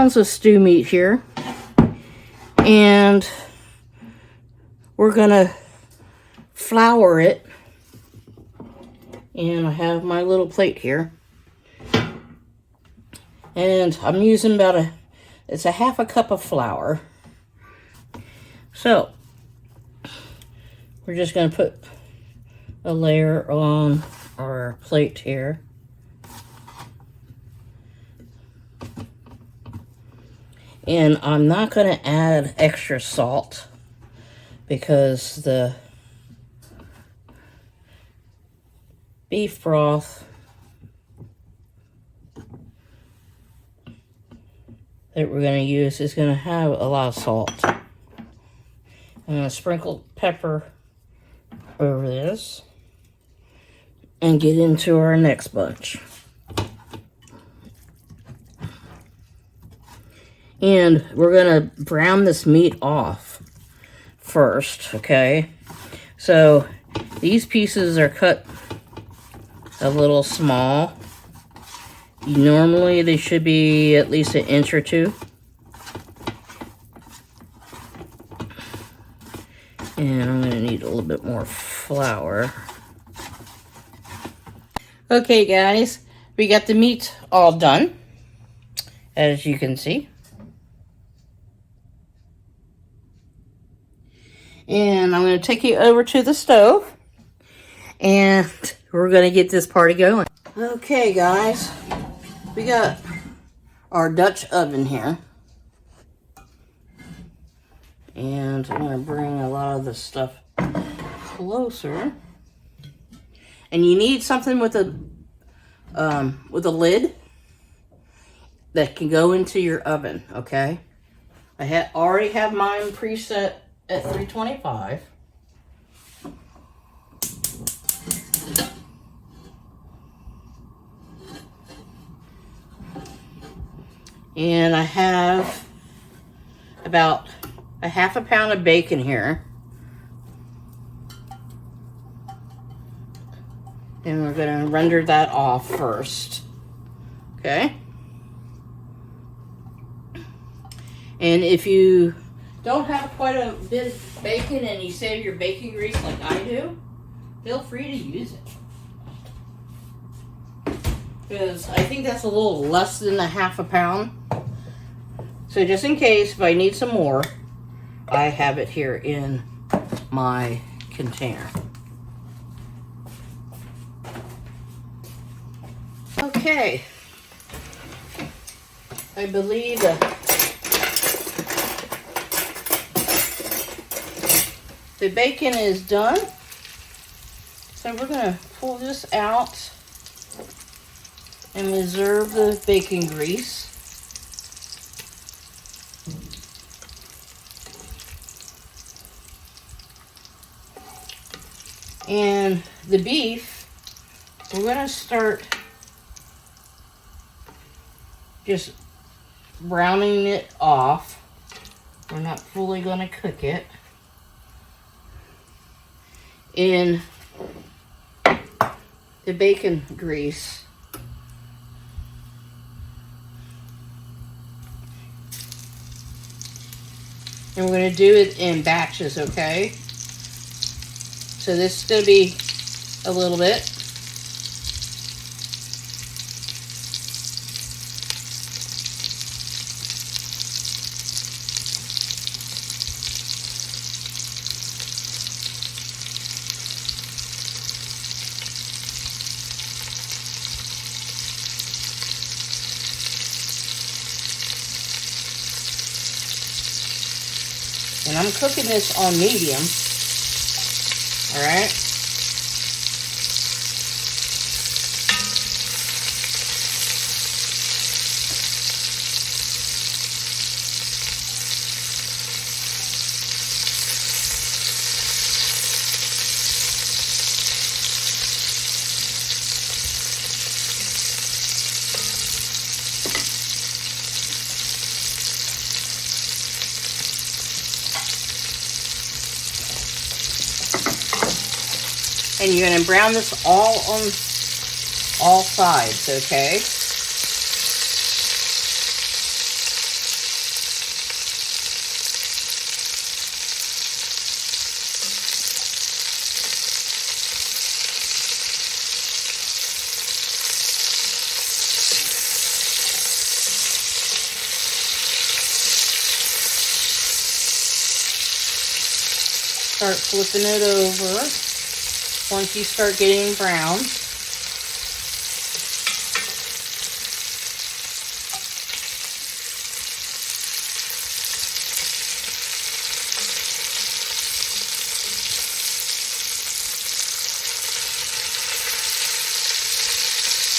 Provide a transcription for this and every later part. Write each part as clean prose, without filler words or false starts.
pounds of stew meat here. And we're gonna flour it. And I have my little plate here. And I'm using about it's a half a cup of flour. So, we're just gonna put a layer on our plate here. And I'm not going to add extra salt because the beef broth that we're going to use is going to have a lot of salt. I'm going to sprinkle pepper over this and get into our next bunch. And we're going to brown this meat off first, okay? So these pieces are cut a little small. Normally they should be at least an inch or two. And I'm going to need a little bit more flour. Okay, guys, we got the meat all done, as you can see. And I'm going to take you over to the stove, and we're going to get this party going. Okay, guys, we got our Dutch oven here. And I'm going to bring a lot of this stuff closer. And you need something with a lid that can go into your oven, okay? I already have mine preset at 325. And I have about a half a pound of bacon here. And we're going to render that off first. Okay? And if you don't have quite a bit of bacon and you save your bacon grease like I do, feel free to use it. Because I think that's a little less than a half a pound. So just in case, if I need some more, I have it here in my container. Okay. I believe the bacon is done. So we're going to pull this out and reserve the bacon grease. And the beef, we're going to start just browning it off. We're not fully going to cook it in the bacon grease. And we're going to do it in batches, okay? So this is going to be a little bit. And I'm cooking this on medium. All right. And you're going to brown this all on all sides, okay? start flipping it over once you start getting brown.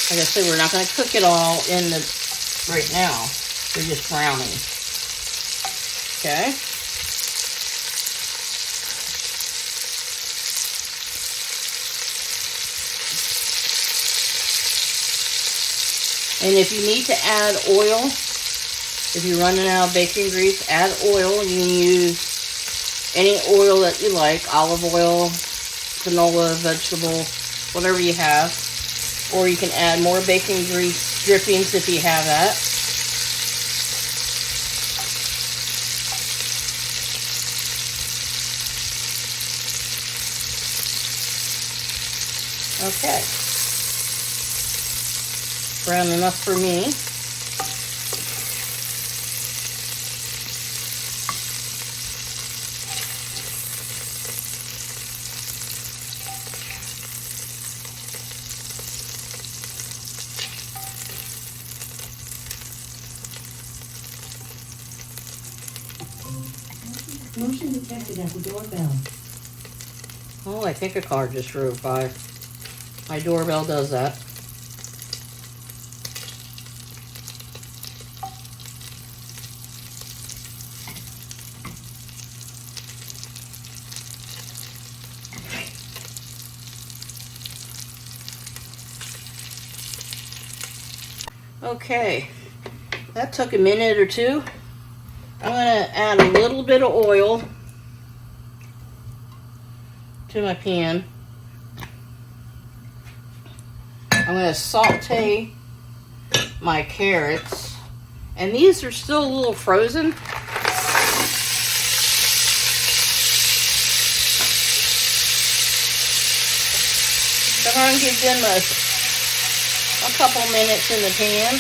Like I said, we're not going to cook it all in the right now. We're just browning. Okay. And if you need to add oil, if you're running out of baking grease, add oil. You can use any oil that you like, olive oil, canola, vegetable, whatever you have. Or you can add more baking grease drippings if you have that. Okay. Brown enough for me. Motion detected at the doorbell. Oh, I think a car just drove by. My doorbell does that. Okay, that took a minute or two. I'm going to add a little bit of oil to my pan. I'm going to saute my carrots. And these are still a little frozen. So I'm going to give them a couple minutes in the pan.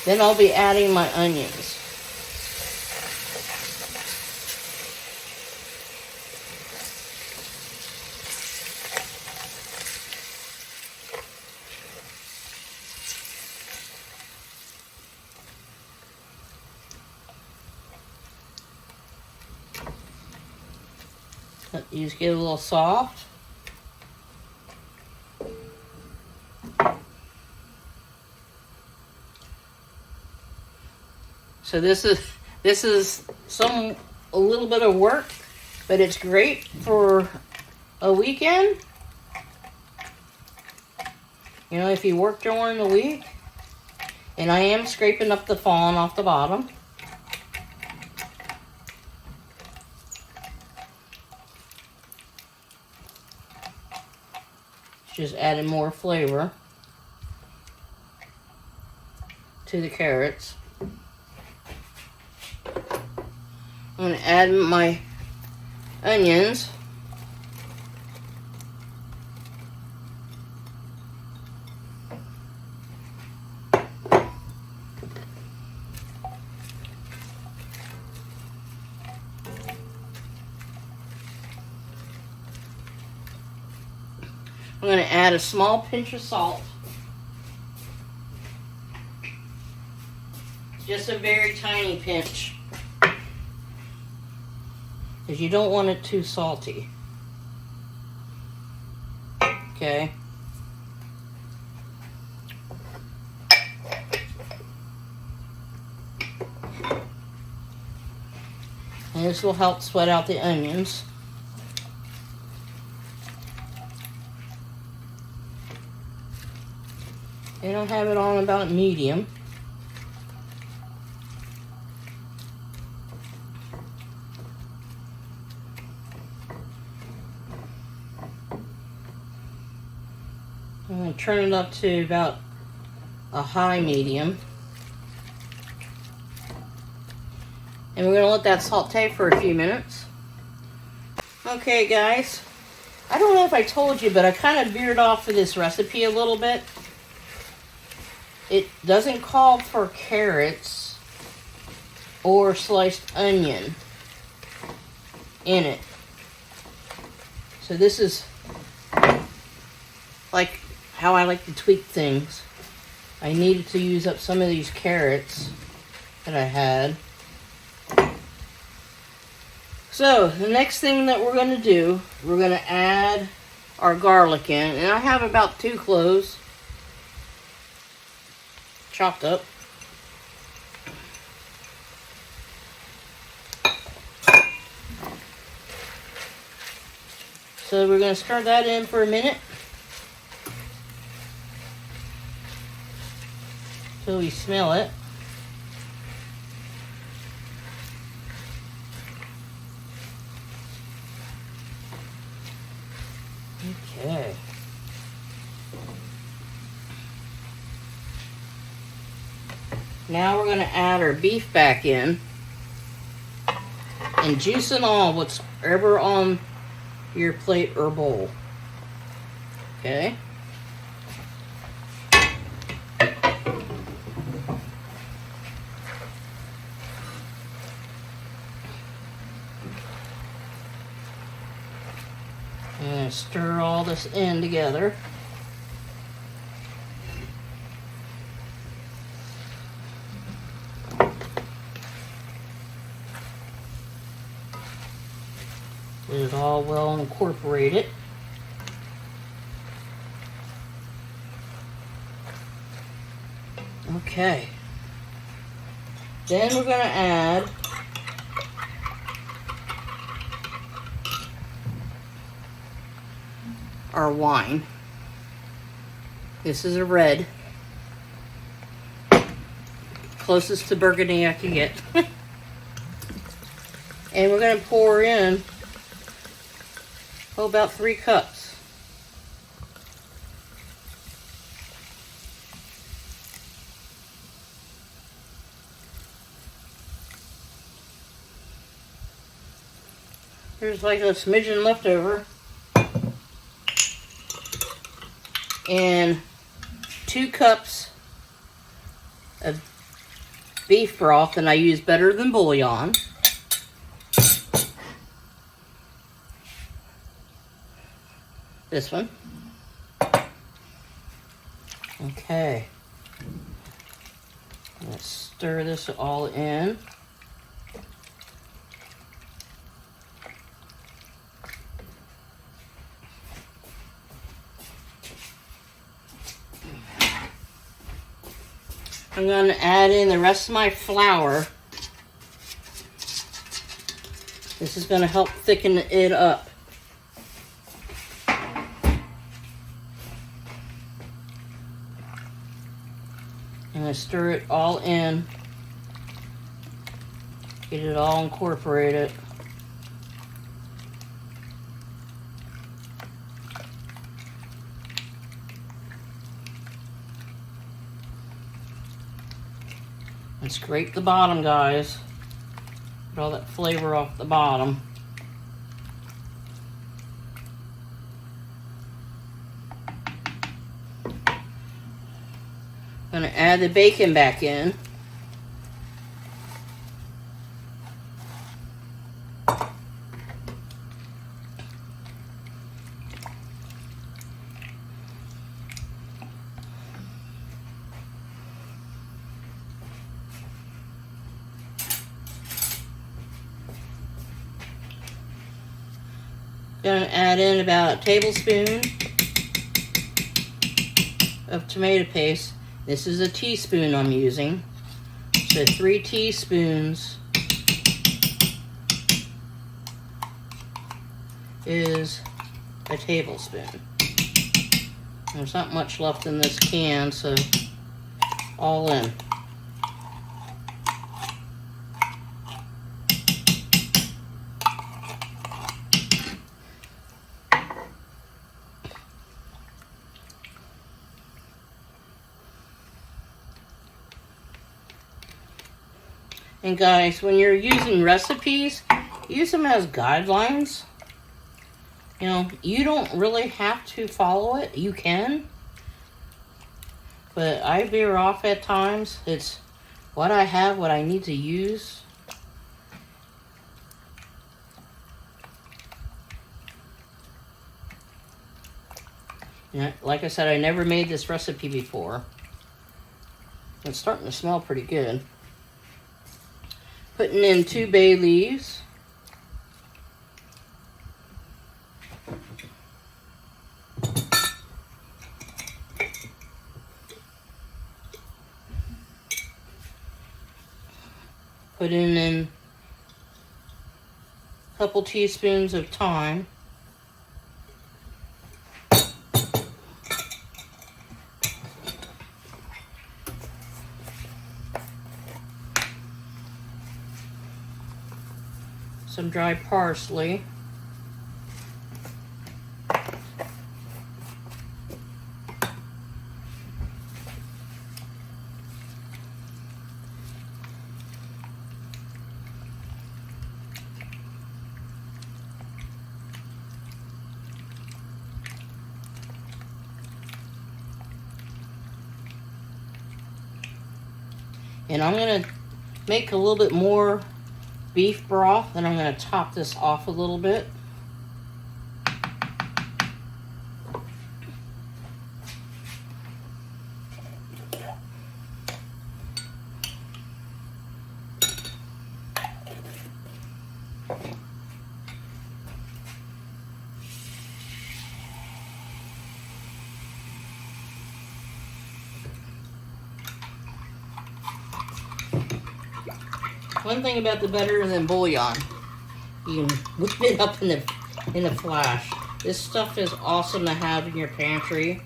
Then I'll be adding my onions. Let these get a little soft. So this is a little bit of work, but it's great for a weekend. You know, if you work during the week. And I am scraping up the fawn off the bottom. Just adding more flavor to the carrots. I'm going to add my onions. I'm going to add a small pinch of salt. Just a very tiny pinch. Because you don't want it too salty. Okay. And this will help sweat out the onions. And I'll have it on about medium. I'm going to turn it up to about a high medium. And we're going to let that saute for a few minutes. Okay, guys. I don't know if I told you, but I kind of veered off of this recipe a little bit. it doesn't call for carrots or sliced onion in it. So this is like how I like to tweak things. I needed to use up some of these carrots that I had. So the next thing that we're going to do, we're going to add our garlic in. And I have about 2 cloves chopped up. So we're going to stir that in for a minute till we smell it. Okay. Now we're going to add our beef back in and juice and all whatever on your plate or bowl. Okay. And stir all this in together. Get it all well incorporated. Okay. Then we're going to add our wine. This is a red. Closest to burgundy I can get. And we're going to pour in about 3 cups. There's like a smidgen left over. And 2 cups of beef broth, and I use better than bouillon. This one. Okay. Let's stir this all in. I'm going to add in the rest of my flour. This is going to help thicken it up. I'm going to stir it all in. Get it all incorporated. And scrape the bottom, guys. Get all that flavor off the bottom. I'm going to add the bacon back in. Going to add in about a tablespoon of tomato paste. This is a teaspoon I'm using. So 3 teaspoons is a tablespoon. There's not much left in this can, so all in. And guys, when you're using recipes, use them as guidelines. You know, you don't really have to follow it. You can. but I veer off at times. It's what I have, what I need to use. Yeah, like I said, I never made this recipe before. It's starting to smell pretty good. Putting in 2 bay leaves. Putting in a couple teaspoons of thyme. Some dry parsley. And I'm going to make a little bit more beef broth, and I'm going to top this off a little bit. One thing about the better than bouillon, you can whip it up in the flash. This stuff is awesome to have in your pantry.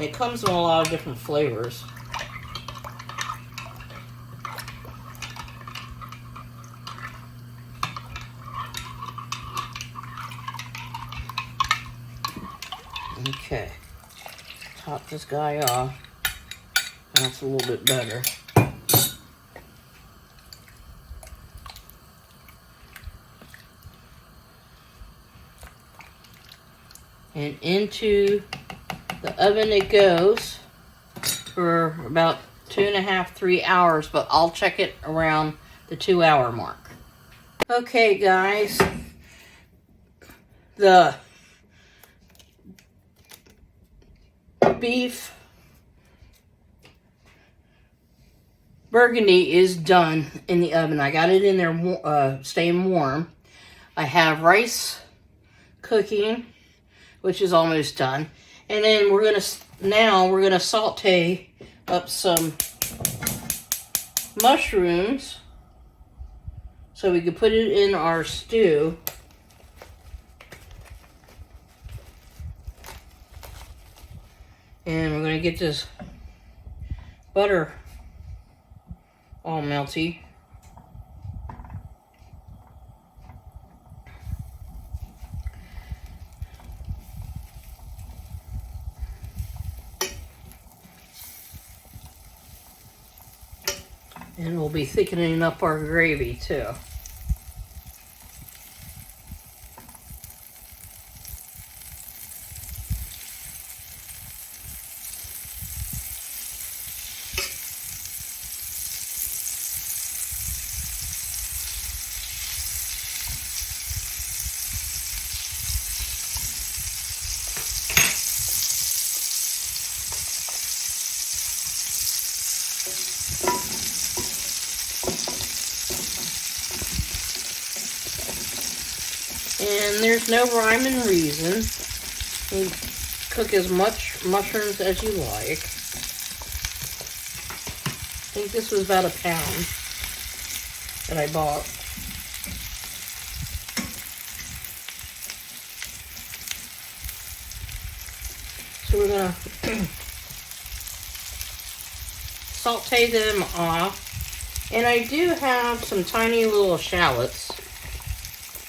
It comes in a lot of different flavors. Okay, top this guy off. That's a little bit better. And into the oven it goes for about 2.5 to 3 hours, but I'll check it around the 2-hour mark. Okay, guys, the beef burgundy is done in the oven. I got it in there staying warm. I have rice cooking, which is almost done. And then we're gonna saute up some mushrooms so we can put it in our stew. And we're gonna get this butter all melty. And we'll be thickening up our gravy too. And there's no rhyme and reason. You cook as much mushrooms as you like. I think this was about £1 that I bought. So we're gonna saute them off. And I do have some tiny little shallots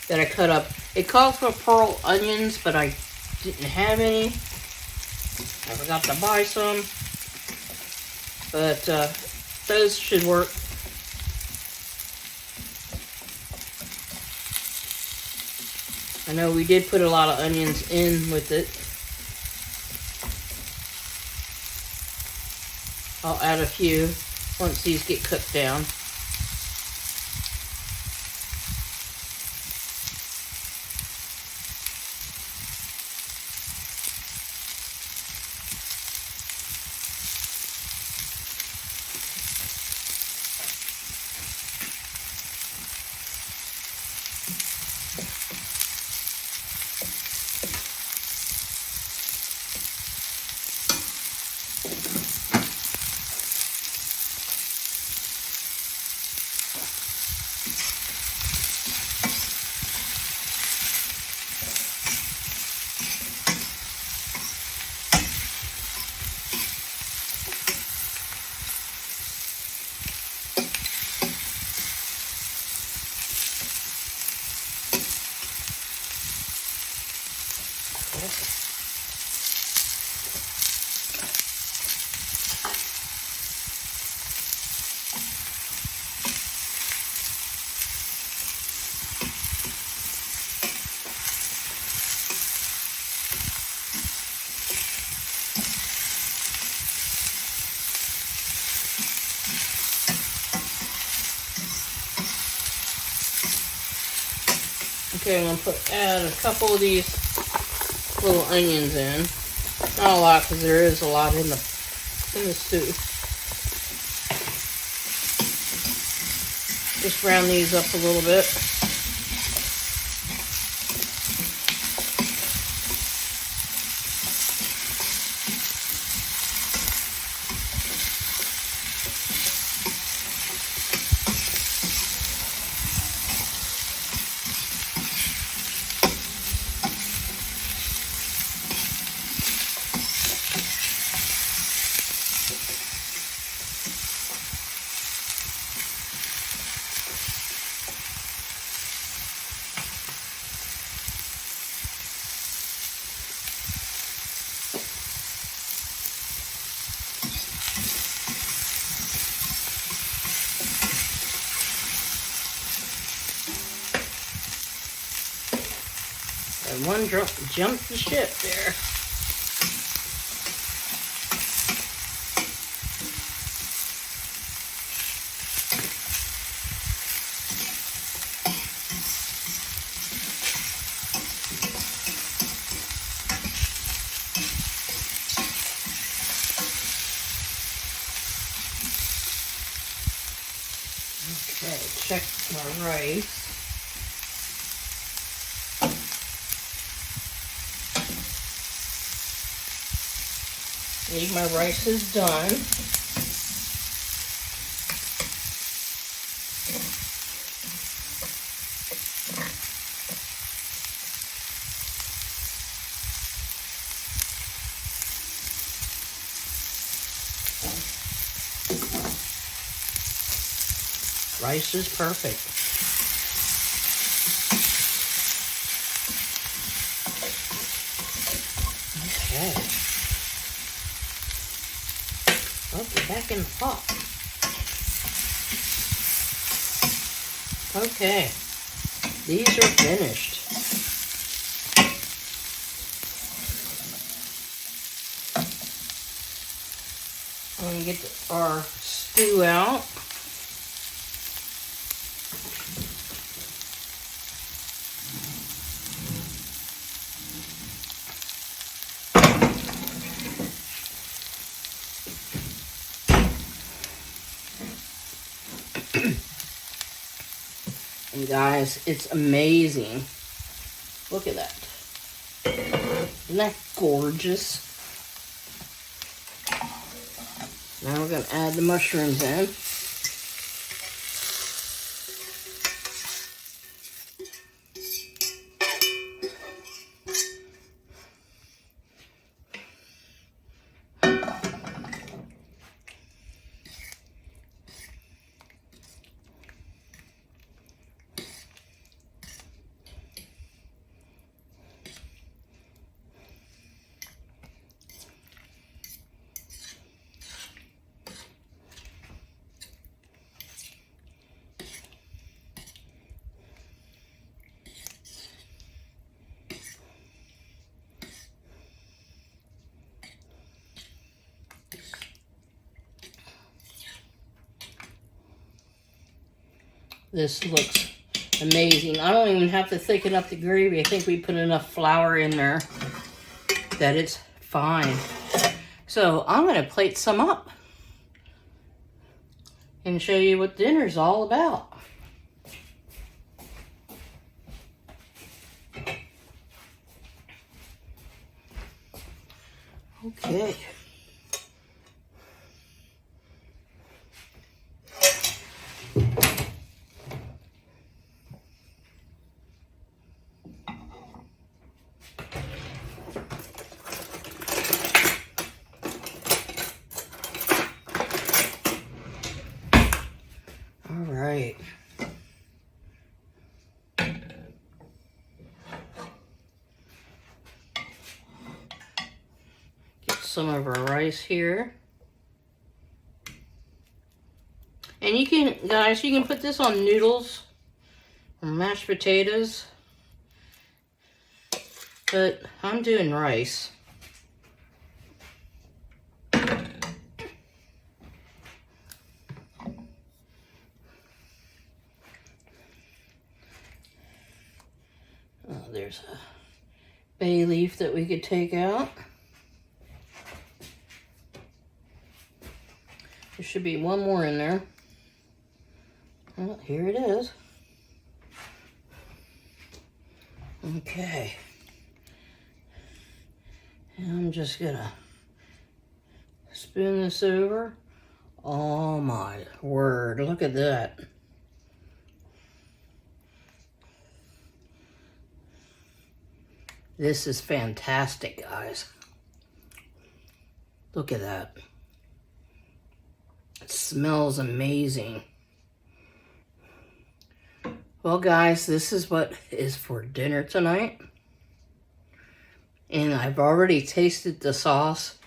that I cut up. It calls for pearl onions, but I didn't have any. I forgot to buy some. But those should work. I know we did put a lot of onions in with it. I'll add a few once these get cooked down. Okay, I'm going to add a couple of these little onions in. Not a lot, because there is a lot in the stew. Just brown these up a little bit. And one jumped the ship there. Okay, check my rice. My rice is done. Rice is perfect. Okay. Oh, we're back in the pot. Okay. These are finished. I'm going to get our stew out. And guys, it's amazing. Look at that. Isn't that gorgeous? Now we're going to add the mushrooms in. This looks amazing. I don't even have to thicken up the gravy. I think we put enough flour in there that it's fine. So I'm going to plate some up and show you what dinner's all about. Okay. All right. Get some of our rice here. And you can, guys, you can put this on noodles or mashed potatoes. But I'm doing rice. There's a bay leaf that we could take out. There should be one more in there. Well, here it is. Okay. And I'm just gonna spoon this over. Oh my word, look at that. This is fantastic, guys. Look at that. It smells amazing. Well, guys, this is what is for dinner tonight. And I've already tasted the sauce.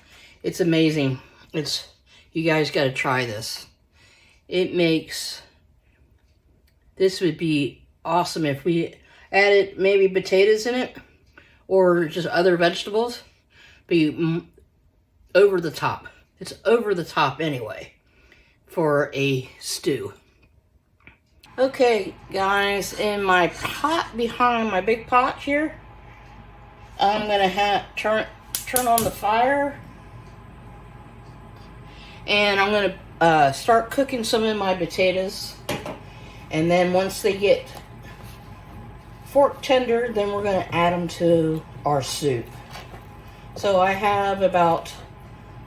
It's amazing. You guys got to try this. It makes, this would be awesome if we added maybe potatoes in it or just other vegetables. Be over the top. It's over the top anyway for a stew. Okay, guys, in my pot behind my big pot here, I'm gonna turn on the fire, and I'm gonna start cooking some of my potatoes, and then once they get fork tender, then we're gonna add them to our soup. So I have about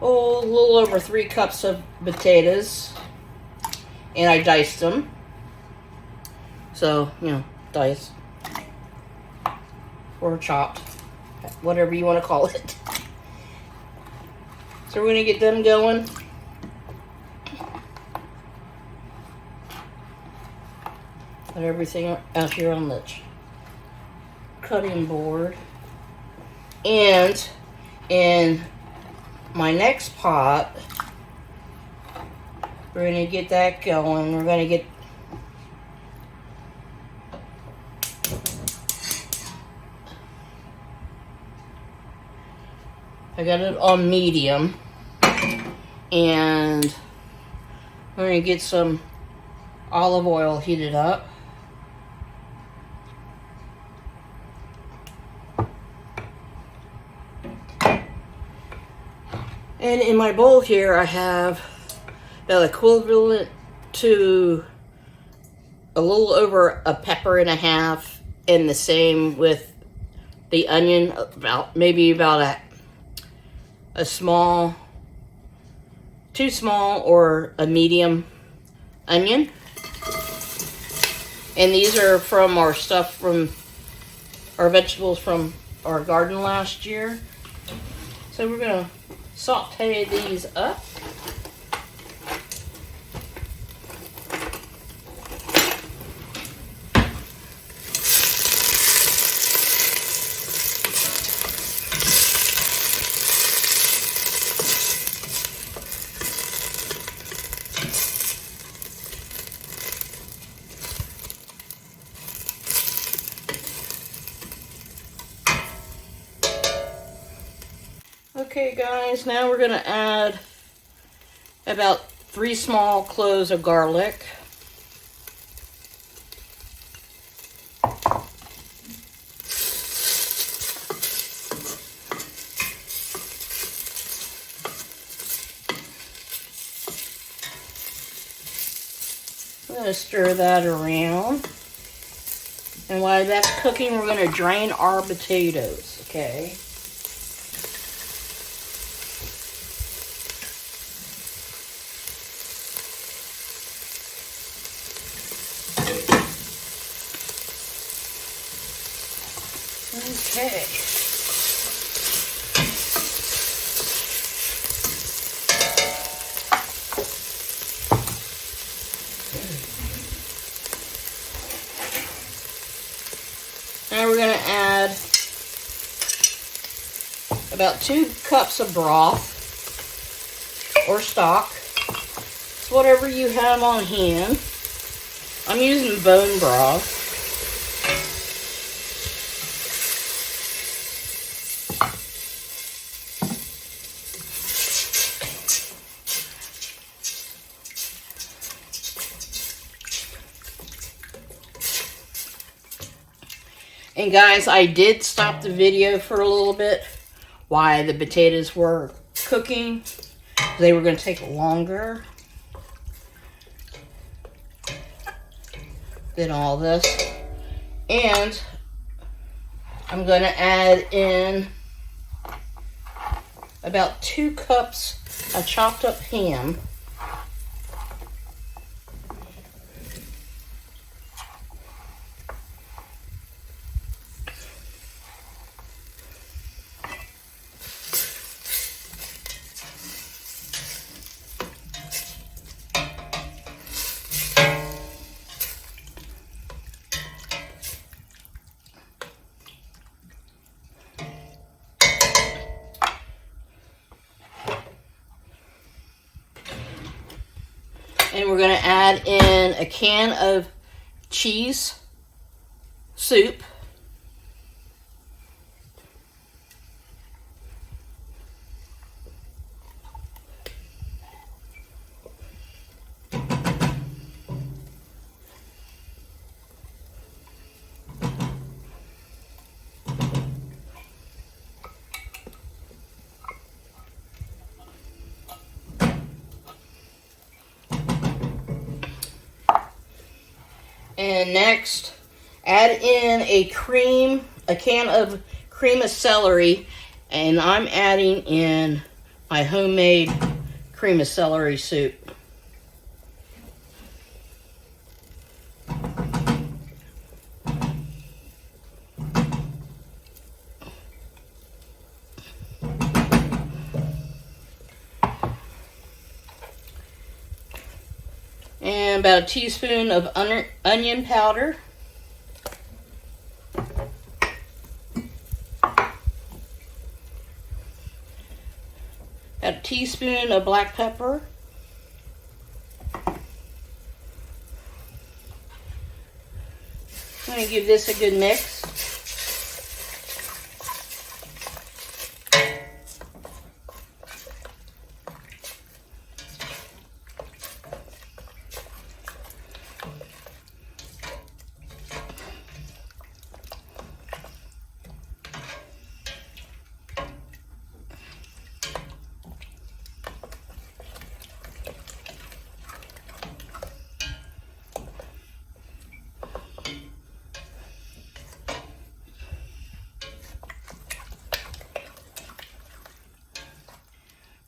a little over 3 cups of potatoes, and I diced them. So, you know, diced or chopped, whatever you want to call it. So we're going to get them going. Put everything out here on the cutting board. And in my next pot, we're going to get that going. We're going to get I got it on medium, and we're going to get some olive oil heated up. And in my bowl here, I have about equivalent to a little over a pepper and a half, and the same with the onion, maybe about a small, too small or a medium onion. And these are from our stuff from our vegetables from our garden last year. So we're gonna saute these up. Okay, guys, now we're going to add about 3 small cloves of garlic. going to stir that around. And while that's cooking, we're going to drain our potatoes, okay? Okay. Now we're going to add about 2 cups of broth or stock. It's whatever you have on hand. I'm using bone broth. And guys, I did stop the video for a little bit while the potatoes were cooking. They were going to take longer than all this. And I'm going to add in about 2 cups of chopped up ham. And we're going to add in a can of cheese soup. And next, add in a can of cream of celery, and I'm adding in my homemade cream of celery soup. And about a teaspoon of onion powder. About a teaspoon of black pepper. I'm going to give this a good mix.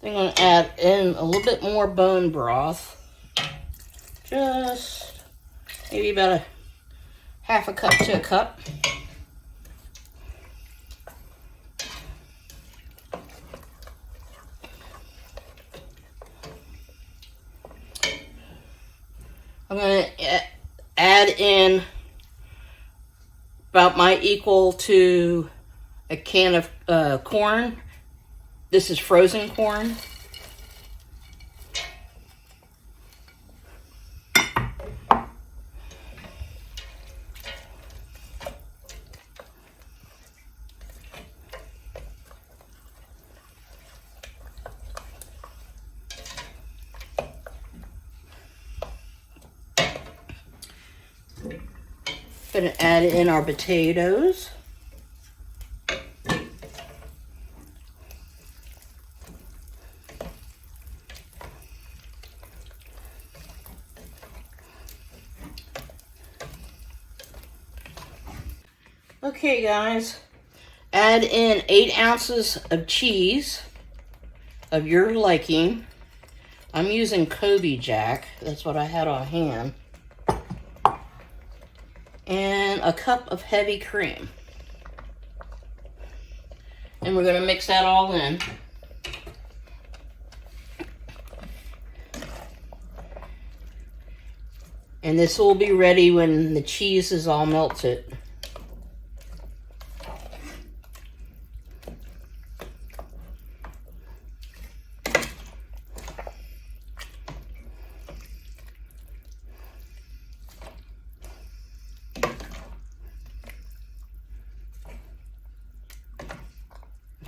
I'm going to add in a little bit more bone broth. Just maybe about a half a cup to a cup. I'm going to add in about my equal to a can of corn. This is frozen corn. Gonna add in our potatoes. Okay, guys, add in 8 ounces of cheese of your liking. I'm using Kobe Jack. That's what I had on hand. And a cup of heavy cream. And we're going to mix that all in. And this will be ready when the cheese is all melted.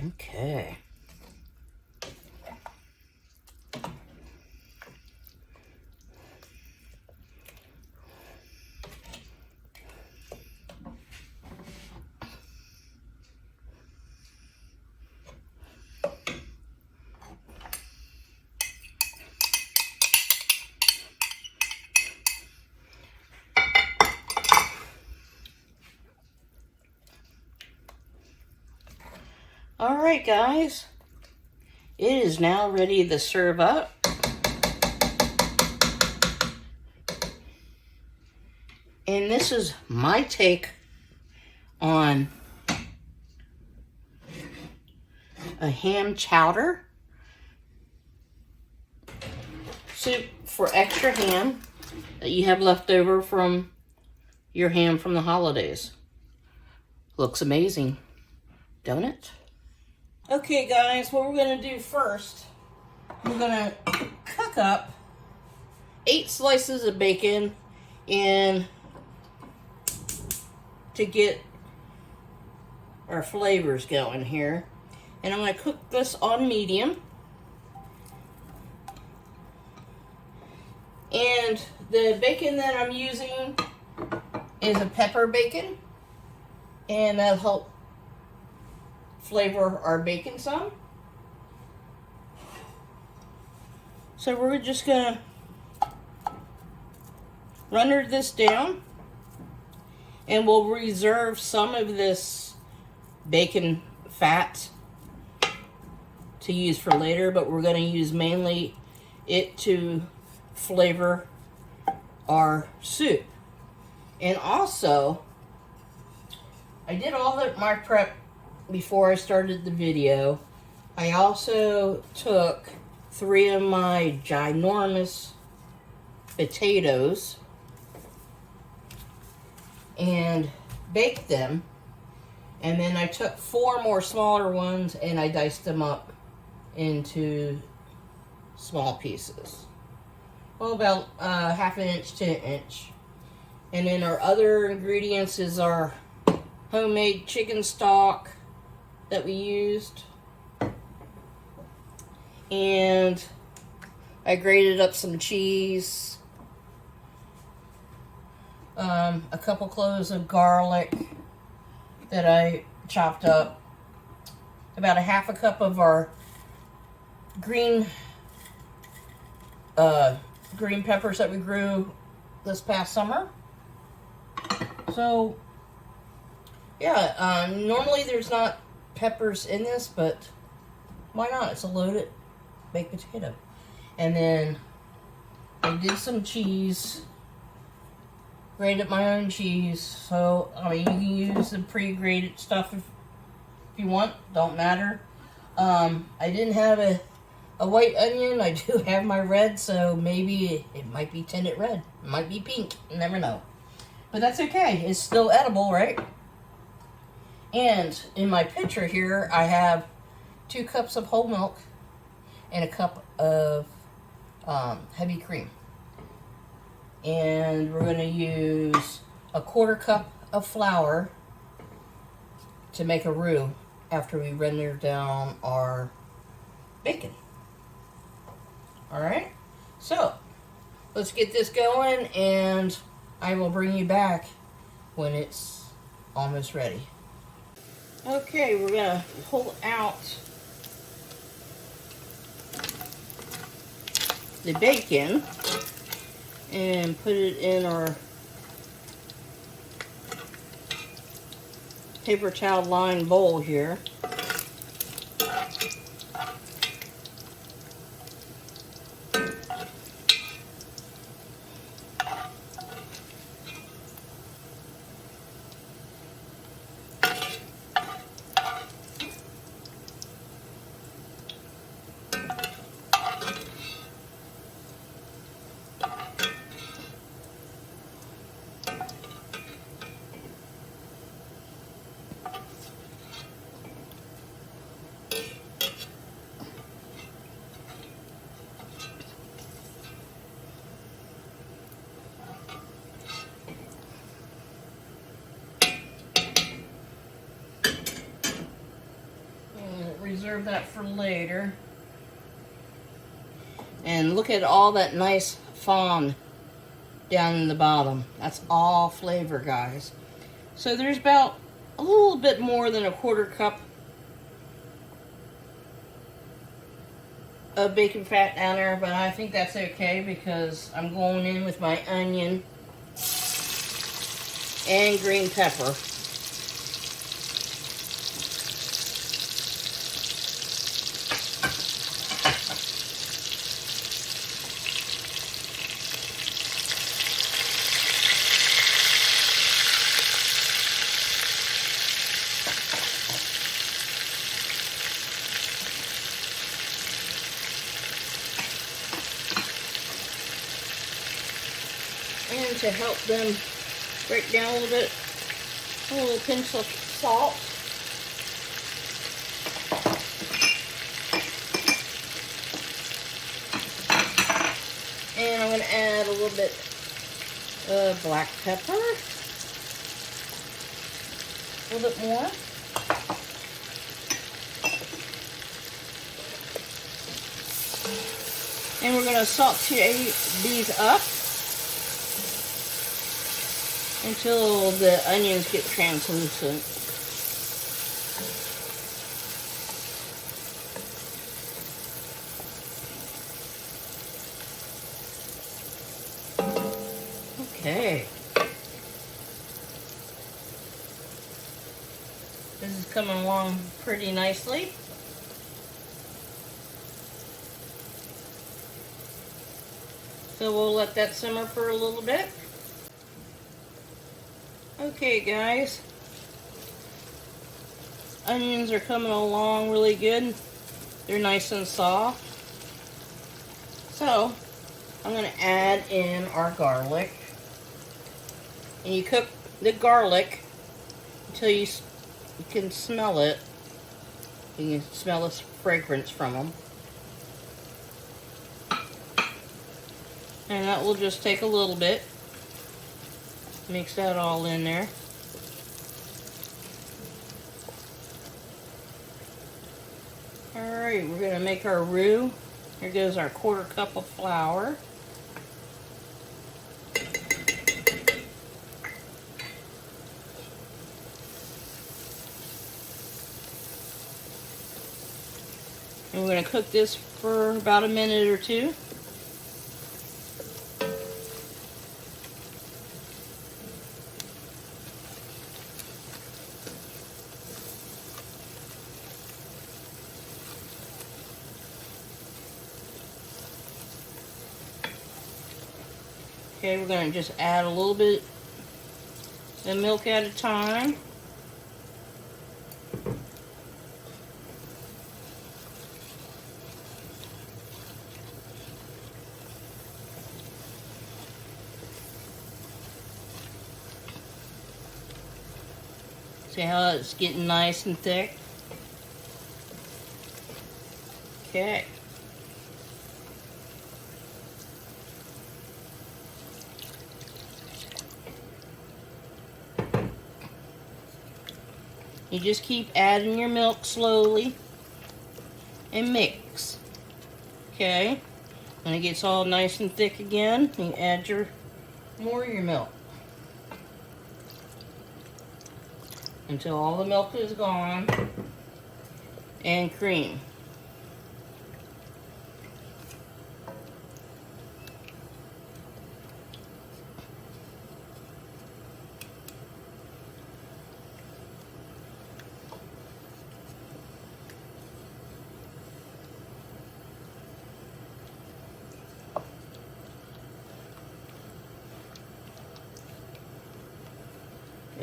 Okay. All right, guys. It is now ready to serve up. And this is my take on a ham chowder soup for extra ham that you have left over from your ham from the holidays. Looks amazing, don't it? Okay, guys, what we're going to do first, we're going to cook up 8 slices of bacon and to get our flavors going here. And I'm going to cook this on medium. And the bacon that I'm using is a pepper bacon. And that'll help flavor our bacon some. So we're just going to runner this down. And we'll reserve some of this bacon fat to use for later, but we're going to use mainly it to flavor our soup. And also, I did all my prep before I started the video. I also took 3 of my ginormous potatoes and baked them, and then I took 4 more smaller ones and I diced them up into small pieces. Well, about ½ inch to 1 inch. And then our other ingredients is our homemade chicken stock that we used. And I grated up some cheese. A couple cloves of garlic that I chopped up. About a ½ cup of our green peppers that we grew this past summer. So, yeah, normally there's not peppers in this, but why not? It's a loaded baked potato. And then I did some cheese, grated my own cheese. So, I mean, you can use the pre-grated stuff if you want, don't matter. I didn't have a white onion. I do have my red, so maybe it might be tinted red. It might be pink. You never know. But that's okay. It's still edible, right? And in my pitcher here, I have 2 cups of whole milk and a cup of heavy cream. And we're going to use a 1/4 cup of flour to make a roux after we render down our bacon. Alright, so let's get this going and I will bring you back when it's almost ready. Okay, we're going to pull out the bacon and put it in our paper towel lined bowl here. Reserve that for later. And look at all that nice fond down in the bottom. That's all flavor, guys. So there's about a little bit more than a quarter cup of bacon fat down there, but I think that's okay because I'm going in with my onion and green pepper. And to help them break down a little bit, a little pinch of salt. And I'm going to add a little bit of black pepper. A little bit more. And we're going to saute these up until the onions get translucent. Okay. This is coming along pretty nicely. So we'll let that simmer for a little bit. Okay, guys. Onions are coming along really good. They're nice and soft. So, I'm going to add in our garlic. And you cook the garlic until you can smell it. You can smell the fragrance from them. And that will just take a little bit. Mix that all in there. Alright, we're going to make our roux. Here goes our quarter cup of flour. And we're going to cook this for about a minute or two. Okay, we're going to just add a little bit of milk at a time. See how it's getting nice and thick? Okay. You just keep adding your milk slowly and mix. Okay? When it gets all nice and thick again, you add more of your milk. Until all the milk is gone. And cream.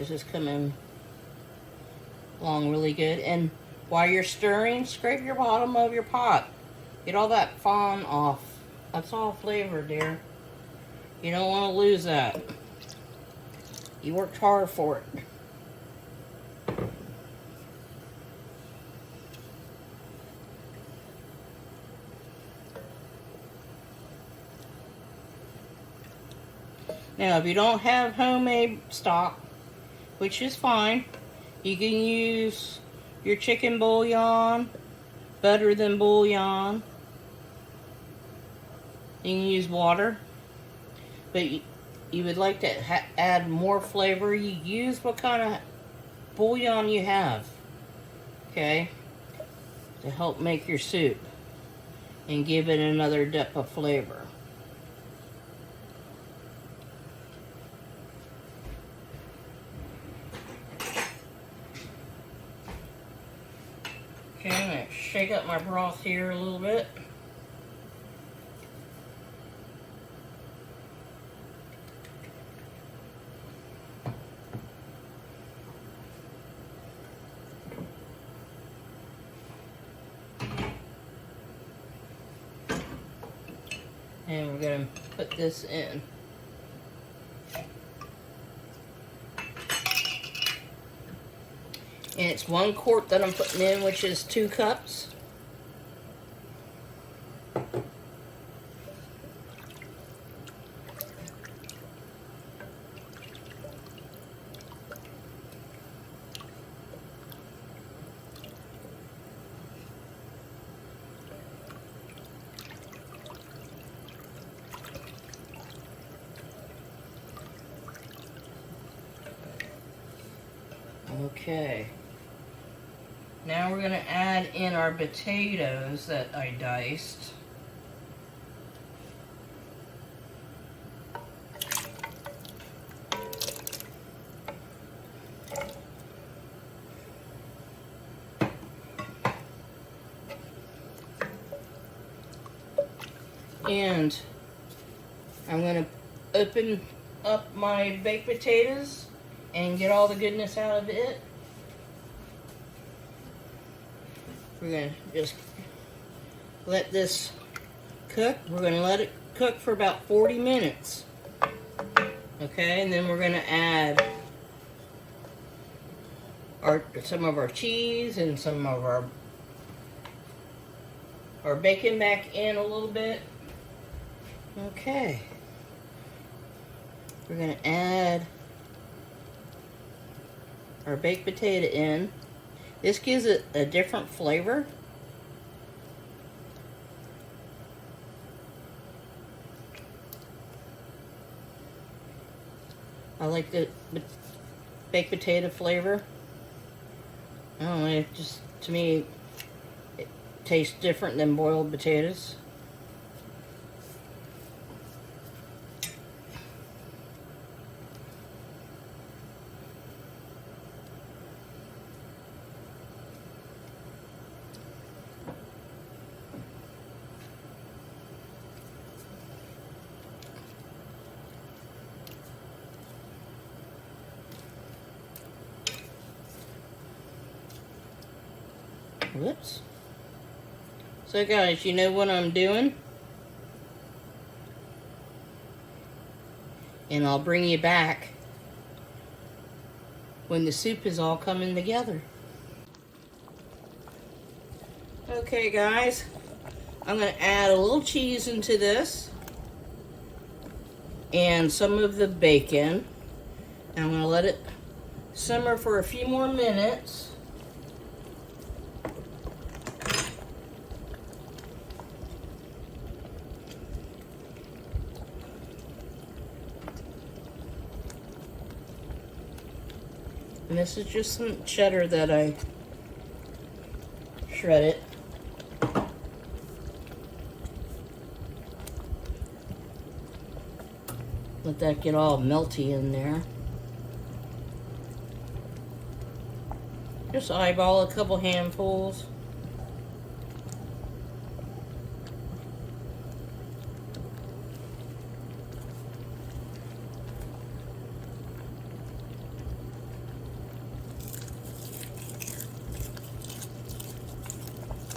This is coming along really good. And while you're stirring, scrape your bottom of your pot. Get all that fond off. That's all flavor, dear. You don't want to lose that. You worked hard for it. Now, if you don't have homemade stock, which is fine, you can use your chicken bouillon, better than bouillon. You can use water, but you would like to add more flavor. You use what kind of bouillon you have, okay, to help make your soup and give it another depth of flavor. Okay, I'm going to shake up my broth here a little bit. And we're going to put this in. And it's 1 quart that I'm putting in, which is 2 cups. Okay. Now we're going to add in our potatoes that I diced. And I'm going to open up my baked potatoes and get all the goodness out of it. We're going to just let this cook. We're going to let it cook for about 40 minutes. Okay, and then we're going to add some of our cheese and some of our bacon back in a little bit. Okay. We're going to add our baked potato in. This gives it a different flavor. I like the baked potato flavor. I don't know, it just, to me, it tastes different than boiled potatoes. Whoops. So guys, you know what I'm doing? And I'll bring you back when the soup is all coming together. Okay guys, I'm going to add a little cheese into this and some of the bacon. And I'm going to let it simmer for a few more minutes. And this is just some cheddar that I shredded. Let that get all melty in there. Just eyeball a couple handfuls.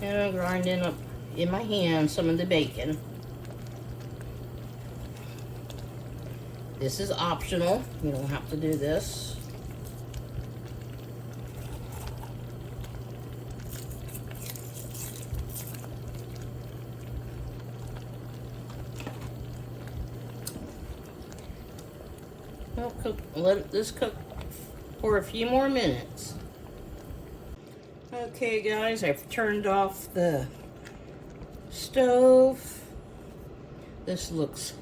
And I'm grinding up in my hand some of the bacon. This is optional. You don't have to do this. Let this cook for a few more minutes. Okay guys, I've turned off the stove. This looks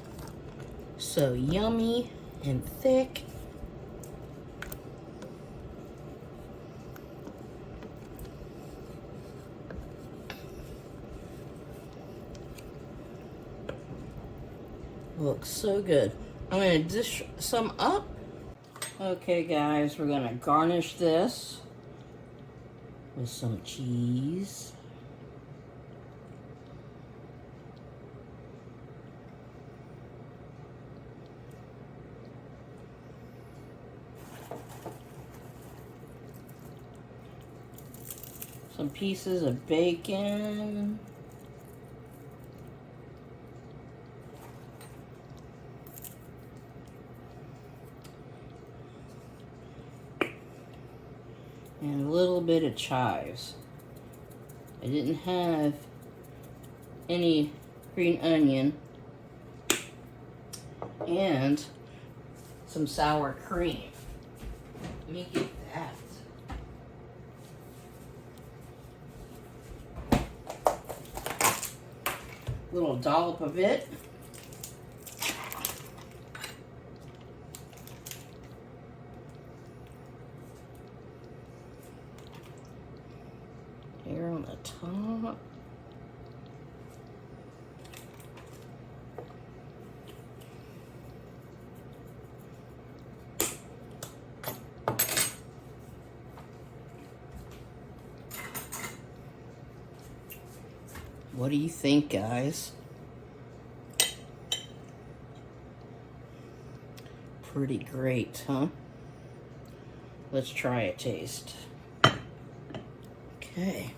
so yummy and thick. Looks so good. I'm gonna dish some up. Okay guys, we're gonna garnish this with some cheese. Some pieces of bacon. And a little bit of chives. I didn't have any green onion. And some sour cream. Let me get that. Little dollop of it. Here on the top. What do you think, guys? Pretty great, huh? Let's try a taste. Okay.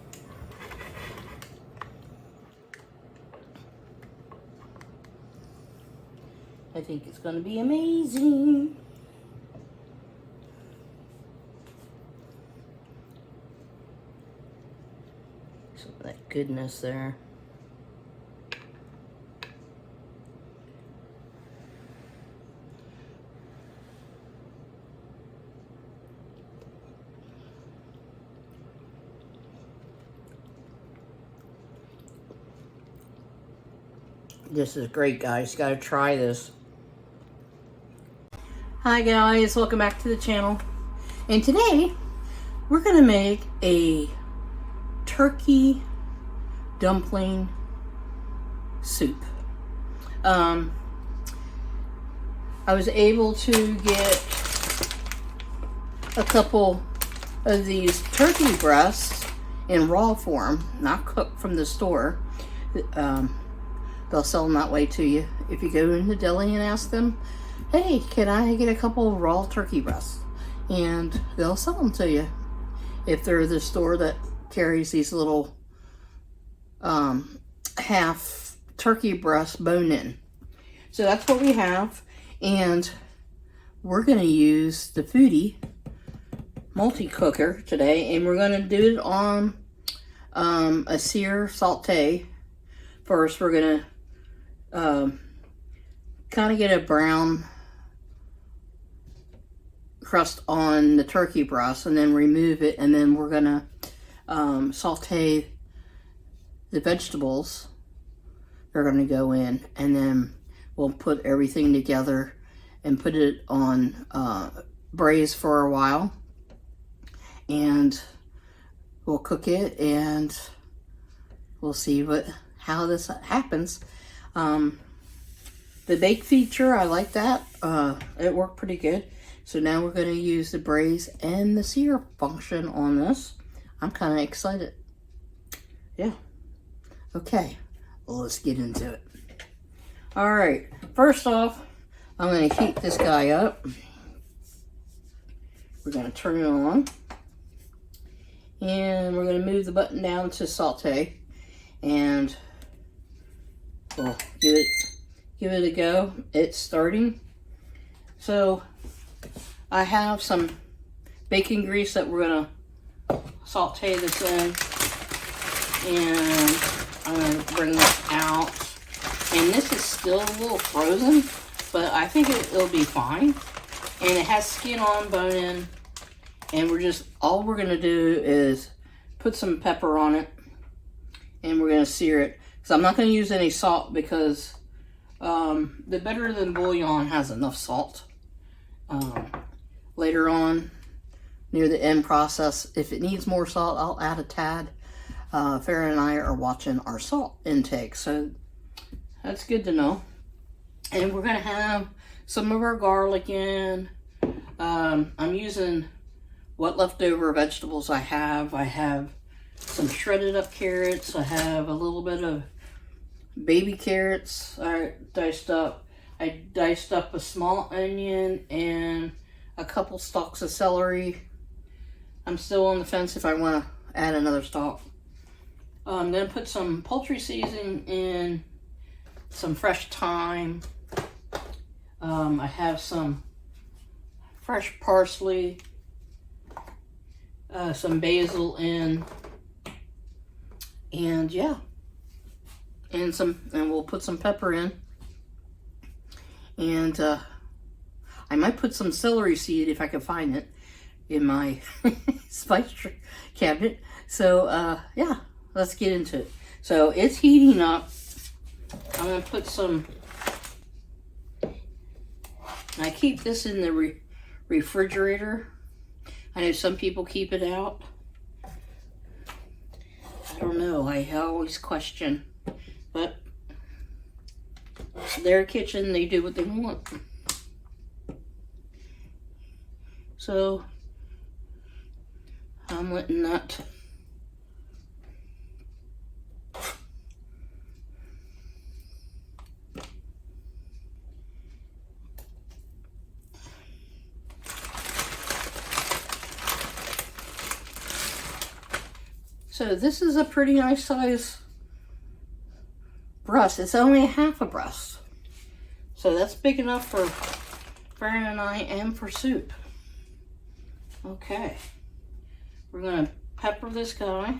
I think it's going to be amazing. Some of that goodness there. This is great, guys. You gotta try this. Hi guys, welcome back to the channel. And today, we're gonna make a turkey dumpling soup. I was able to get a couple of these turkey breasts in raw form, not cooked from the store. They'll sell them that way to you. If you go in the deli and ask them, hey, can I get a couple of raw turkey breasts? And they'll sell them to you. If they're the store that carries these little half turkey breast bone in. So that's what we have. And we're going to use the Foodie multi-cooker today. And we're going to do it on a sear saute. First, we're going to kind of get a brown crust on the turkey breast and then remove it, and then we're gonna saute the vegetables. They're gonna go in, and then we'll put everything together and put it on braise for a while, and we'll cook it, and we'll see how this happens. The bake feature, I like that. It worked pretty good. So now we're going to use the braise and the sear function on this. I'm kind of excited. Yeah. Okay. Well, let's get into it. All right. First off, I'm going to heat this guy up. We're going to turn it on. And we're going to move the button down to saute. And we'll give it a go. It's starting. So I have some bacon grease that we're going to saute this in. And I'm going to bring this out. And this is still a little frozen, but I think it'll be fine. And it has skin on, bone in. And all we're going to do is put some pepper on it. And we're going to sear it. So I'm not going to use any salt because the better than bouillon has enough salt. Later on, near the end process, if it needs more salt, I'll add a tad. Farrah and I are watching our salt intake, so that's good to know. And we're going to have some of our garlic in. I'm using what leftover vegetables I have. I have some shredded up carrots. I have a little bit of baby carrots I diced up. I diced up a small onion and a couple stalks of celery. I'm still on the fence if I want to add another stalk. I'm going to put some poultry seasoning in, some fresh thyme. I have some fresh parsley, some basil in, and yeah, and we'll put some pepper in, and I might put some celery seed if I can find it in my spice cabinet. So yeah, let's get into it. So it's heating up. I'm gonna put some. I keep this in the refrigerator. I know some people keep it out. I don't know. I always question, but it's their kitchen. They do what they want. So I'm letting that. So this is a pretty nice size breast. It's only a half a breast. So that's big enough for Farrah and I and for soup. Okay. We're going to pepper this guy.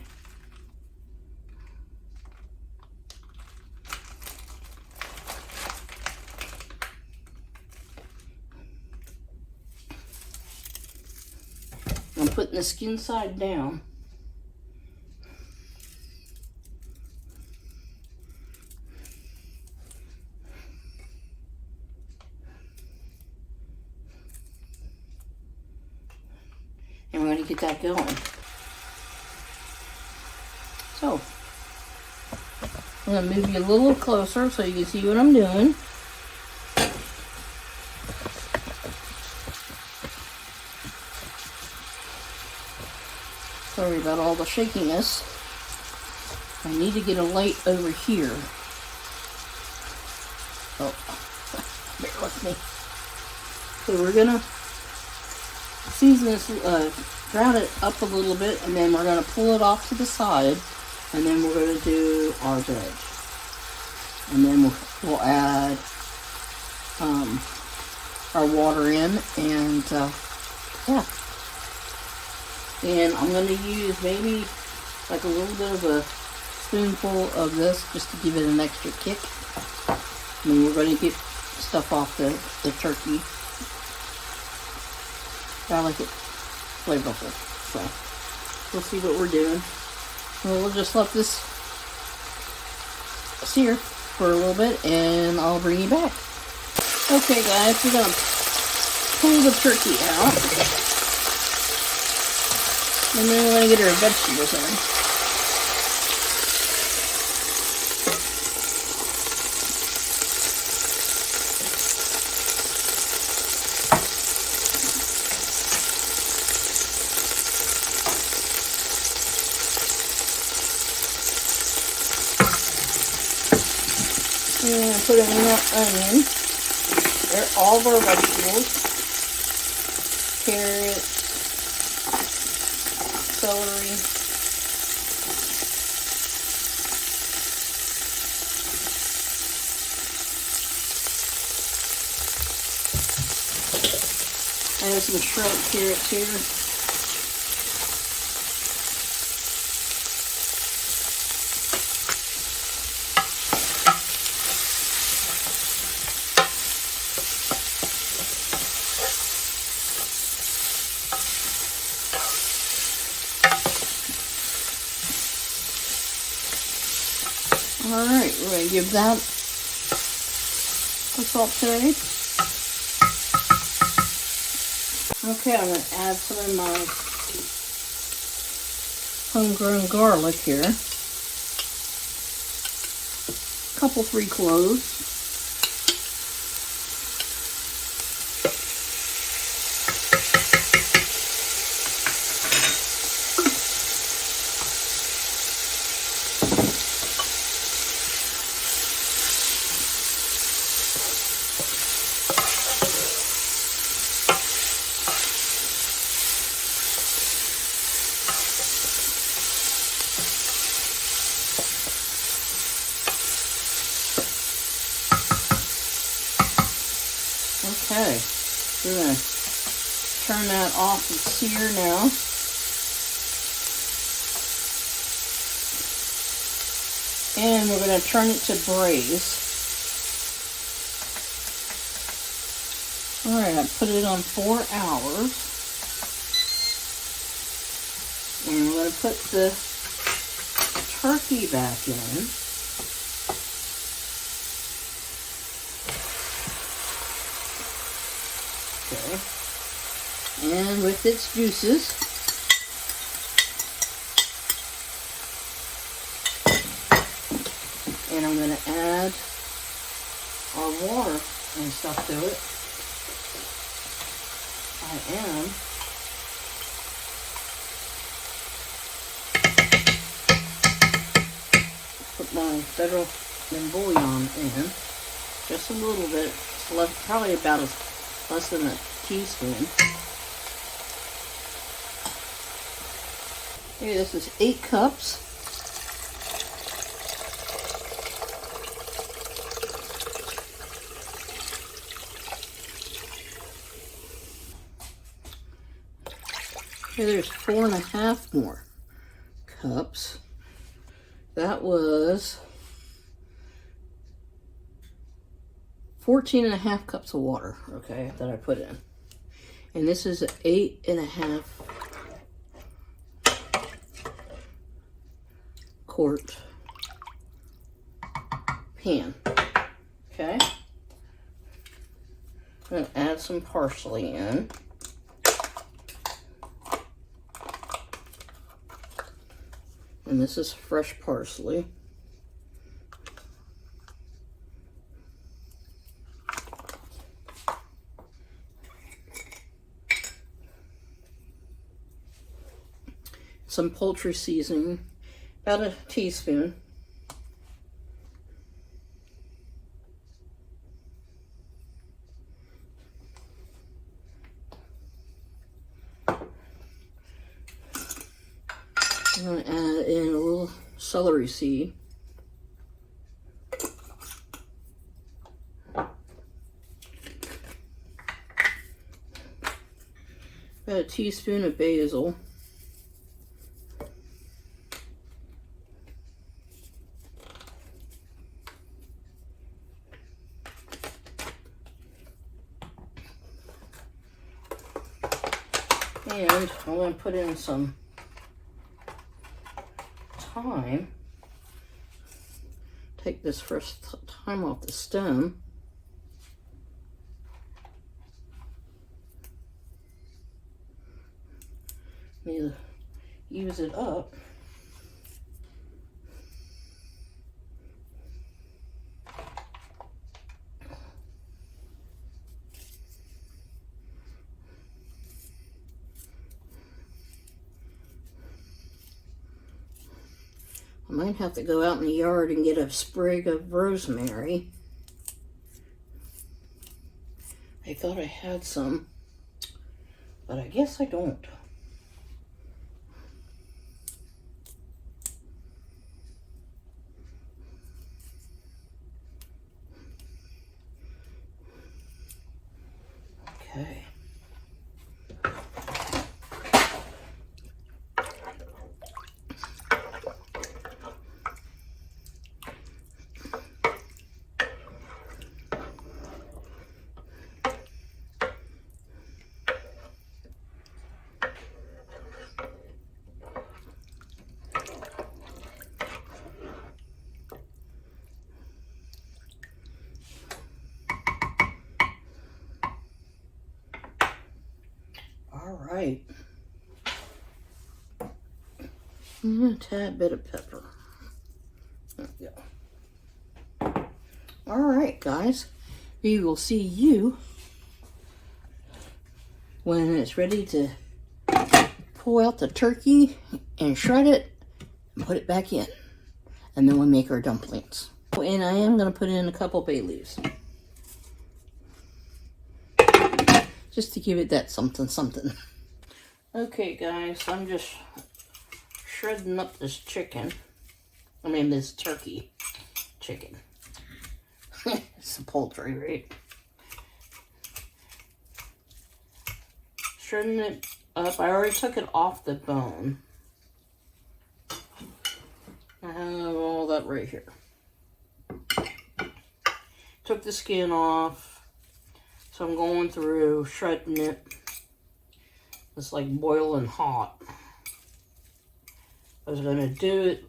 I'm putting the skin side down. And we're going to get that going. So, I'm going to move you a little closer so you can see what I'm doing. Sorry about all the shakiness. I need to get a light over here. Oh, bear with me. So we're going to season this, brown it up a little bit, and then we're going to pull it off to the side, and then we're going to do our veg. And then we'll add our water in, and yeah. And I'm going to use maybe like a little bit of a spoonful of this just to give it an extra kick. And then we're going to get stuff off the turkey. I like it flavorful, so we'll see what we're doing. And we'll just let this sear for a little bit, and I'll bring you back. Okay, guys, we're gonna pull the turkey out, and then we're gonna get our vegetables in. And put in that onion. They're all of our vegetables. Carrots, celery, Add some shredded carrots here. Alright, we're going to give that a saute. Okay, I'm going to add some of my homegrown garlic here. A couple 3 cloves. Okay, we're going to turn that off and sear now. And we're going to turn it to braise. Alright, I put it on 4 hours. And we're going to put the turkey back in. Okay. And with its juices, and I'm going to add our water and stuff to it. I am put my federal bouillon in, just a little bit, probably about less than a teaspoon. Okay, this is 8 cups. Okay, there's 4.5 more cups. That was 14.5 cups of water, okay, that I put in. And this is 8.5 quart pan, okay? I'm gonna add some parsley in. And this is fresh parsley. Some poultry seasoning, about a teaspoon. I'm going to add in a little celery seed. About a teaspoon of basil. And I'm going to put in some thyme. Take this first thyme off the stem. Need to use it up. I might have to go out in the yard and get a sprig of rosemary. I thought I had some, but I guess I don't. Okay. right. And a tad bit of pepper. There we go. All right, guys. We will see you when it's ready to pull out the turkey and shred it and put it back in. And then we'll make our dumplings. And I am going to put in a couple bay leaves. Just to give it that something something. Okay, guys, I'm just shredding up this chicken. I mean, this turkey chicken. It's a poultry, right? Shredding it up. I already took it off the bone. I have all that right here. Took the skin off. So I'm going through shredding it. It's like boiling hot. I was going to do it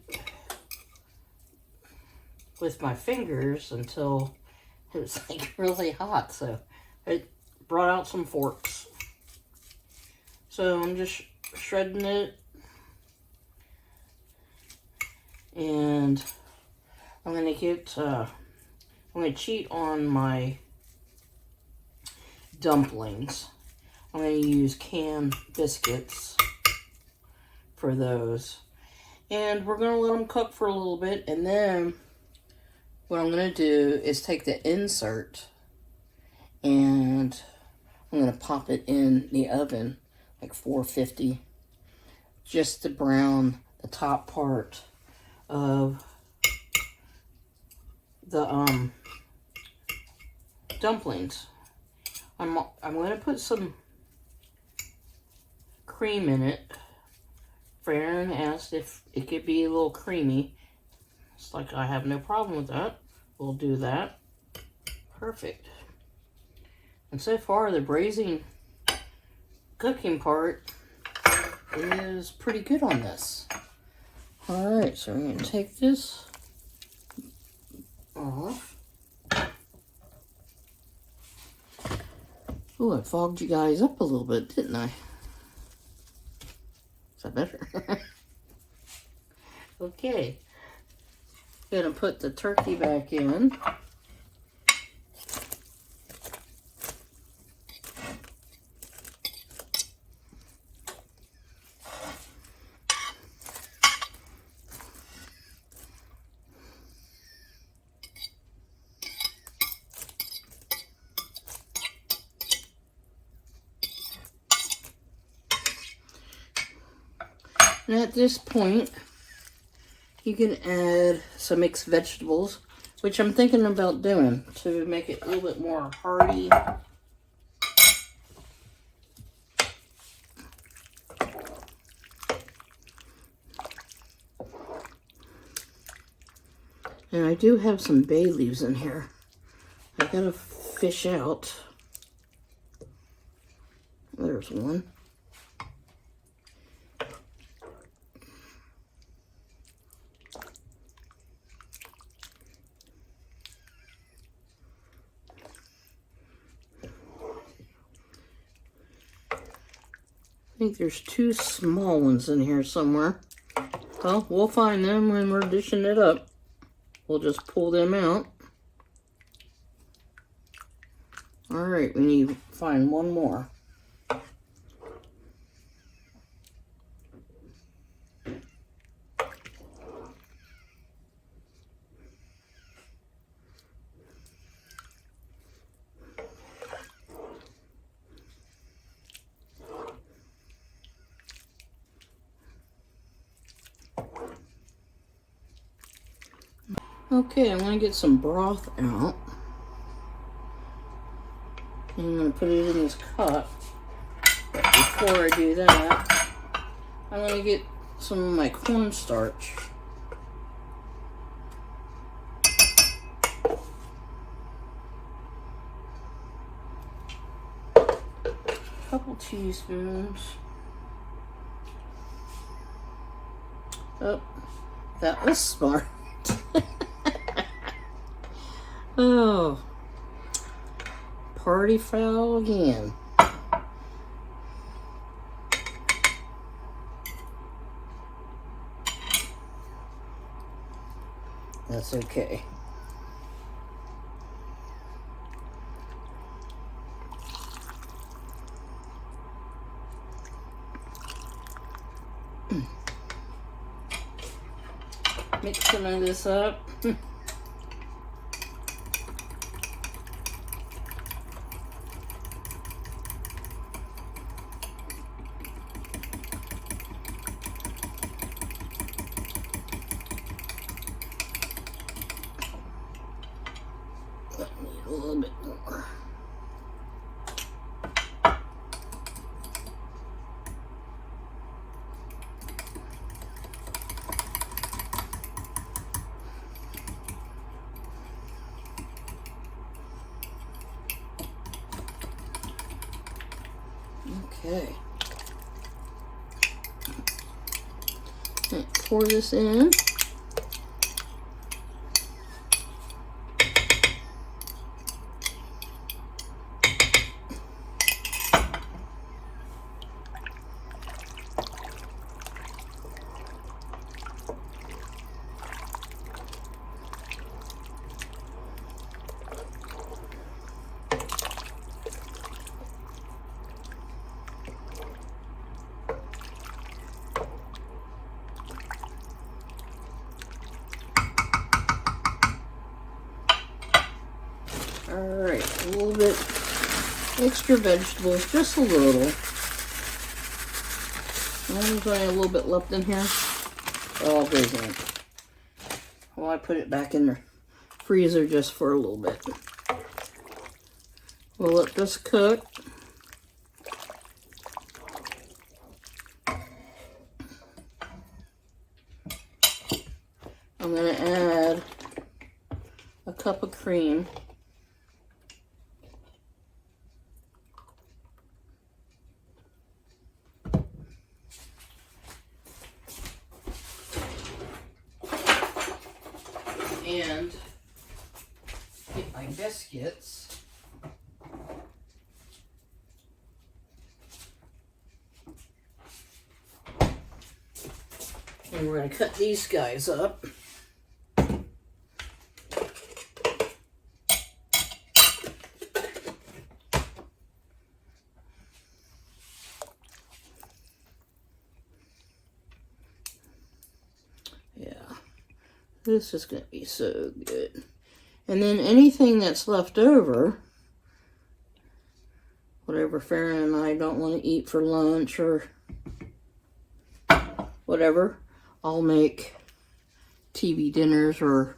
with my fingers until it was like really hot. So I brought out some forks. So I'm just shredding it. And I'm going to cheat on my dumplings. I'm going to use canned biscuits for those. And we're going to let them cook for a little bit. And then what I'm going to do is take the insert and I'm going to pop it in the oven, like 450, just to brown the top part of the dumplings. I'm going to put some cream in it. Farron asked if it could be a little creamy. It's like I have no problem with that. We'll do that. Perfect. And so far the braising cooking part is pretty good on this. Alright, so we're going to take this off. Oh, I fogged you guys up a little bit, didn't I? Is that better? Okay. Gonna put the turkey back in. And at this point, you can add some mixed vegetables, which I'm thinking about doing to make it a little bit more hearty. And I do have some bay leaves in here. I gotta fish out. There's one. I think there's two small ones in here somewhere. Well, we'll find them when we're dishing it up. We'll just pull them out. Alright, we need to find one more. Okay, I'm going to get some broth out. And I'm going to put it in this cup. But before I do that, I'm going to get some of my cornstarch. A couple teaspoons. Oh, that was smart. Oh, party foul again. That's okay. Mix some of this up. Need a little bit more. Okay. And pour this in. Alright, a little bit extra vegetables, just a little. There's only a little bit left in here. It all goes in. Well, I put it back in the freezer just for a little bit. We'll let this cook. I'm going to add a cup of cream. And get my biscuits. And we're going to cut these guys up. This is going to be so good. And then anything that's left over, whatever Farron and I don't want to eat for lunch or whatever, I'll make TV dinners or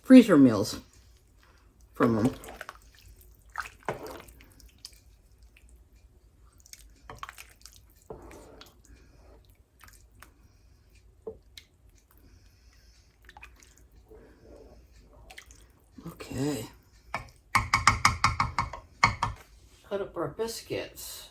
freezer meals from them. Okay. Cut up our biscuits.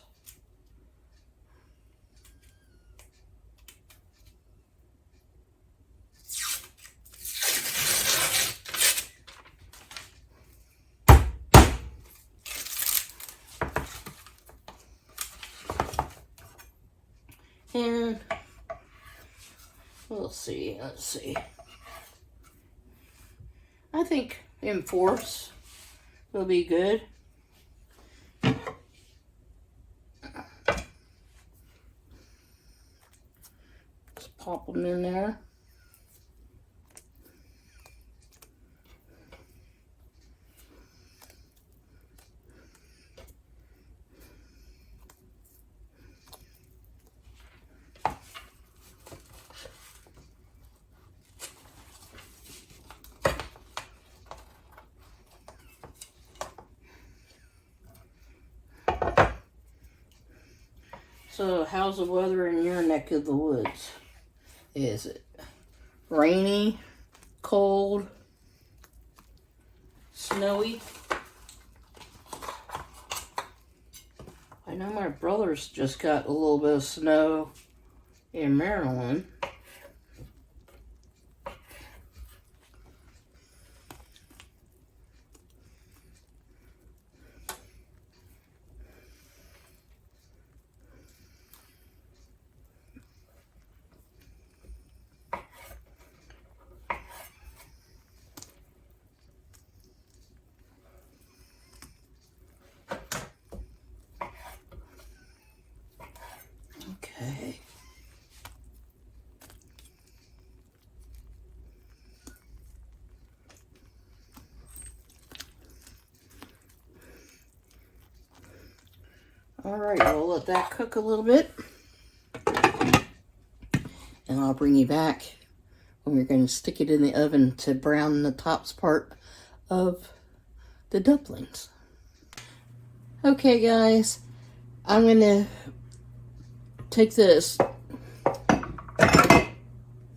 And let's see. I think M4s will be good. Just pop them in there. So, how's the weather in your neck of the woods? Is it rainy, cold, snowy? I know my brother's just got a little bit of snow in Maryland. All right, we'll let that cook a little bit. And I'll bring you back when we're going to stick it in the oven to brown the tops part of the dumplings. Okay, guys, I'm going to take this, what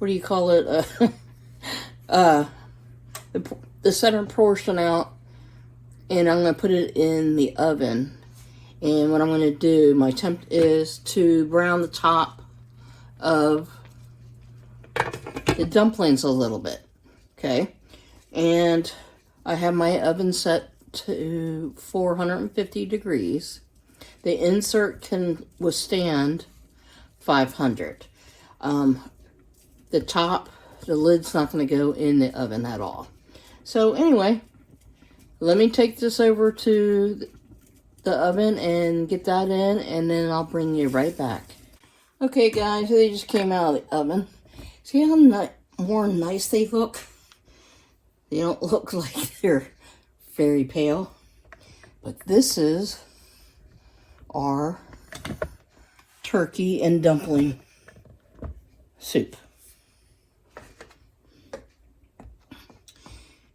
do you call it, the center portion out, and I'm going to put it in the oven. And what I'm going to do, my attempt is to brown the top of the dumplings a little bit, okay? And I have my oven set to 450 degrees. The insert can withstand 500. The top, the lid's not going to go in the oven at all. So anyway, let me take this over to the oven and get that in, and then I'll bring you right back. Okay, guys, they just came out of the oven. See how more nice they look? They don't look like they're very pale. But this is our turkey and dumpling soup.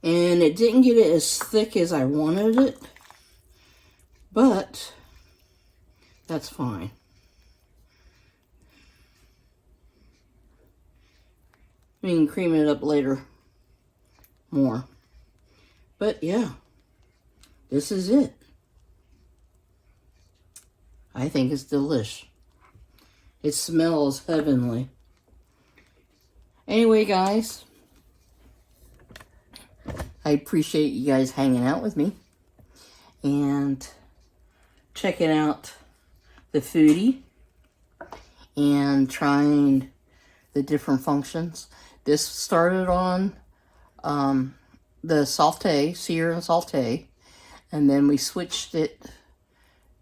And it didn't get it as thick as I wanted it, but that's fine. We can cream it up later more. But yeah, this is it. I think it's delish. It smells heavenly. Anyway, guys, I appreciate you guys hanging out with me and checking out the foodie and trying the different functions. This started on the saute, sear and saute, and then we switched it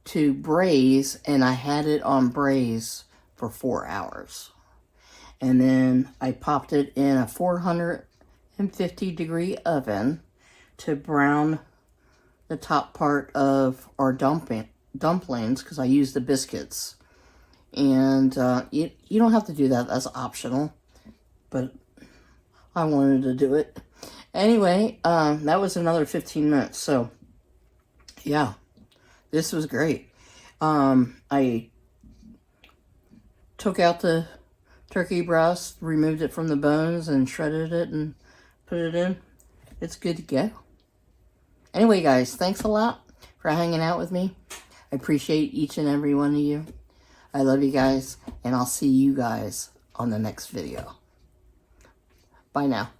to braise, and I had it on braise for 4 hours. And then I popped it in a 450 degree oven to brown the top part of our dumplings, because I used the biscuits. And you don't have to do that, that's optional, but I wanted to do it. Anyway, that was another 15 minutes, so yeah, this was great. I took out the turkey breast, removed it from the bones, and shredded it and put it in. It's good to go. Anyway, guys, thanks a lot for hanging out with me. I appreciate each and every one of you. I love you guys, and I'll see you guys on the next video. Bye now.